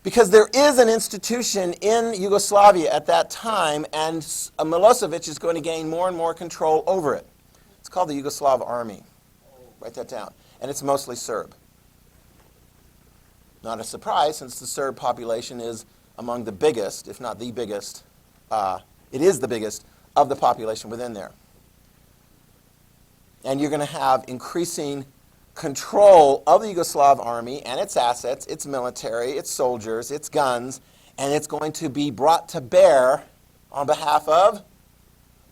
because there is an institution in Yugoslavia at that time, and Milosevic is going to gain more and more control over it. It's called the Yugoslav Army. Write that down. And it's mostly Serb. Not a surprise, since the Serb population is among the biggest, if not the biggest, it is the biggest of the population within there. And you're going to have increasing control of the Yugoslav Army and its assets, its military, its soldiers, its guns, and it's going to be brought to bear on behalf of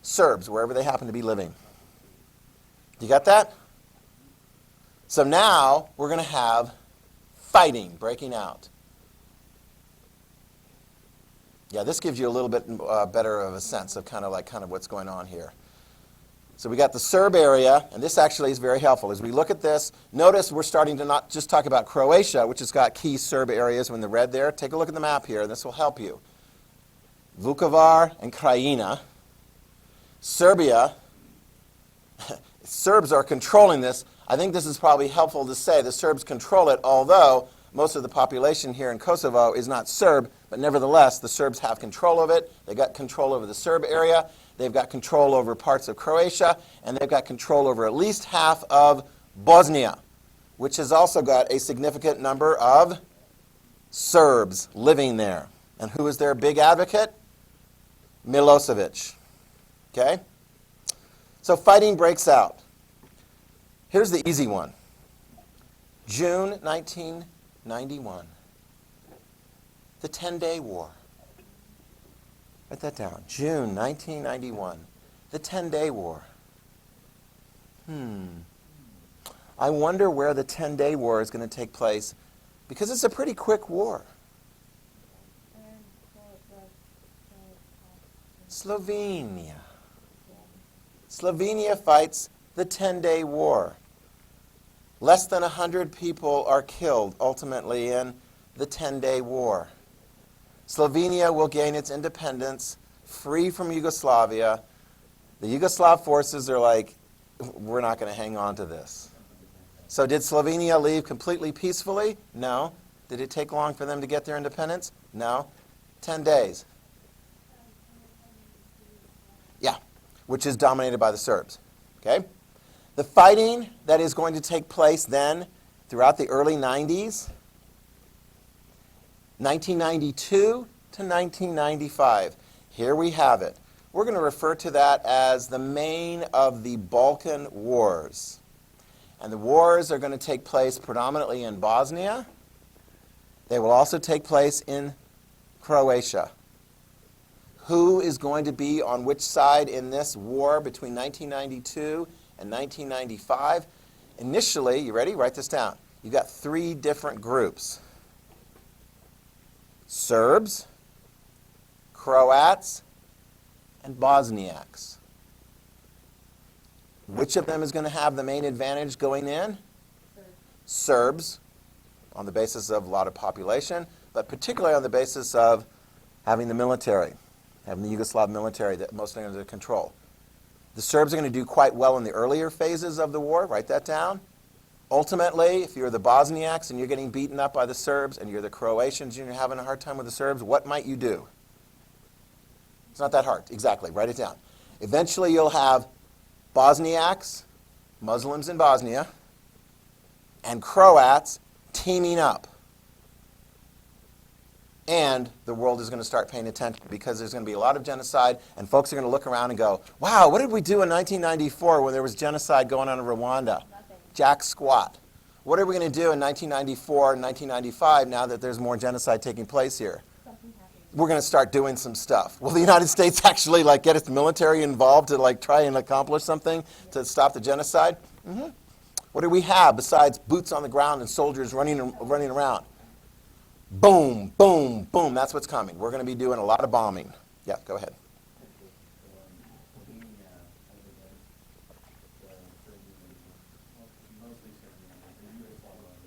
Serbs, wherever they happen to be living. You got that? So now we're going to have fighting breaking out. Yeah, this gives you a little bit better of a sense of kind of what's going on here. So we got the Serb area, and this actually is very helpful. As we look at this, notice we're starting to not just talk about Croatia, which has got key Serb areas in the red there. Take a look at the map here, and this will help you. Vukovar and Krajina. Serbia, Serbs are controlling this. I think this is probably helpful to say the Serbs control it, although most of the population here in Kosovo is not Serb, but nevertheless, the Serbs have control of it. They've got control over the Serb area. They've got control over parts of Croatia, and they've got control over at least half of Bosnia, which has also got a significant number of Serbs living there. And who is their big advocate? Milosevic. Okay? So fighting breaks out. Here's the easy one. June 1991. The 10-Day War. Write that down. June 1991. The 10-Day War. I wonder where the 10-Day War is going to take place, because it's a pretty quick war. Slovenia. Slovenia fights the 10-Day War. Less than 100 people are killed ultimately in the 10-Day War. Slovenia will gain its independence, free from Yugoslavia. The Yugoslav forces are like, we're not going to hang on to this. So did Slovenia leave completely peacefully? No. Did it take long for them to get their independence? No. 10 days. Yeah, which is dominated by the Serbs. Okay? The fighting that is going to take place then throughout the early 90s, 1992 to 1995. Here we have it. We're going to refer to that as the main of the Balkan Wars. And the wars are going to take place predominantly in Bosnia. They will also take place in Croatia. Who is going to be on which side in this war between 1992 and 1995? Initially, you ready? Write this down. You've got 3 different groups. Serbs, Croats, and Bosniaks. Which of them is going to have the main advantage going in? Serbs, on the basis of a lot of population, but particularly on the basis of having the military, having the Yugoslav military that mostly under control. The Serbs are going to do quite well in the earlier phases of the war. Write that down. Ultimately, if you're the Bosniaks and you're getting beaten up by the Serbs, and you're the Croatians and you're having a hard time with the Serbs, what might you do? It's not that hard. Exactly. Write it down. Eventually, you'll have Bosniaks, Muslims in Bosnia, and Croats teaming up. And the world is going to start paying attention, because there's going to be a lot of genocide, and folks are going to look around and go, wow, what did we do in 1994 when there was genocide going on in Rwanda? Nothing. Jack squat. What are we going to do in 1994 and 1995 now that there's more genocide taking place here? Something happened. We're going to start doing some stuff. Will the United States actually get its military involved to try and accomplish something to stop the genocide? Mm-hmm. What do we have besides boots on the ground and soldiers running around? Boom, boom, boom. That's what's coming. We're going to be doing a lot of bombing. Yeah, go ahead.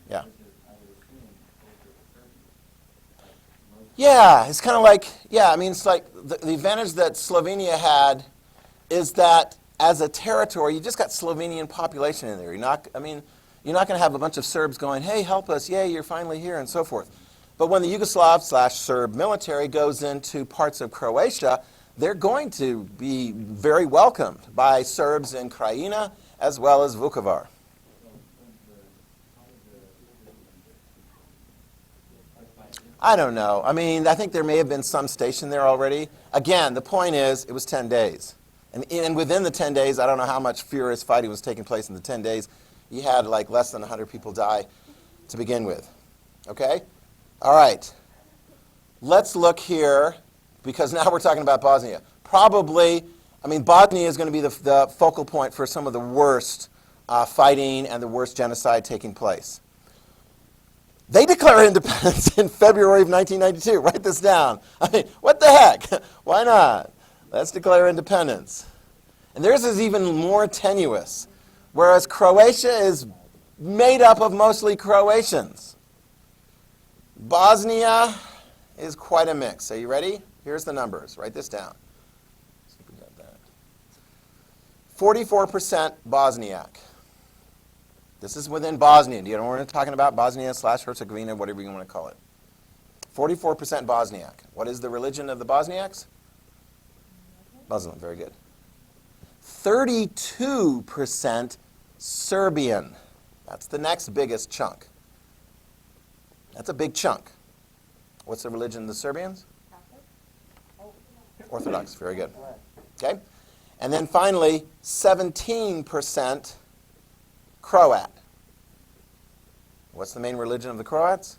Yeah. Yeah, it's kind of like, it's like the advantage that Slovenia had is that as a territory, you just got Slovenian population in there. You're not going to have a bunch of Serbs going, hey, help us, yay, you're finally here, and so forth. But when the Yugoslav/Serb military goes into parts of Croatia, they're going to be very welcomed by Serbs in Krajina as well as Vukovar. I don't know. I think there may have been some stationed there already. Again, the point is, it was 10 days. And within the 10 days, I don't know how much furious fighting was taking place in the 10 days. You had less than 100 people die to begin with. Okay? All right. Let's look here, because now we're talking about Bosnia. Probably, Bosnia is going to be the focal point for some of the worst fighting and the worst genocide taking place. They declare independence in February of 1992. Write this down. What the heck? Why not? Let's declare independence. And theirs is even more tenuous, whereas Croatia is made up of mostly Croatians. Bosnia is quite a mix. Are you ready? Here's the numbers. Write this down. 44% Bosniak. This is within Bosnia. You know what we're talking about? Bosnia/Herzegovina, whatever you want to call it. 44% Bosniak. What is the religion of the Bosniaks? Muslim. Very good. 32% Serbian. That's the next biggest chunk. That's a big chunk. What's the religion of the Serbians? Orthodox. Very good. Okay. And then finally, 17% Croat. What's the main religion of the Croats?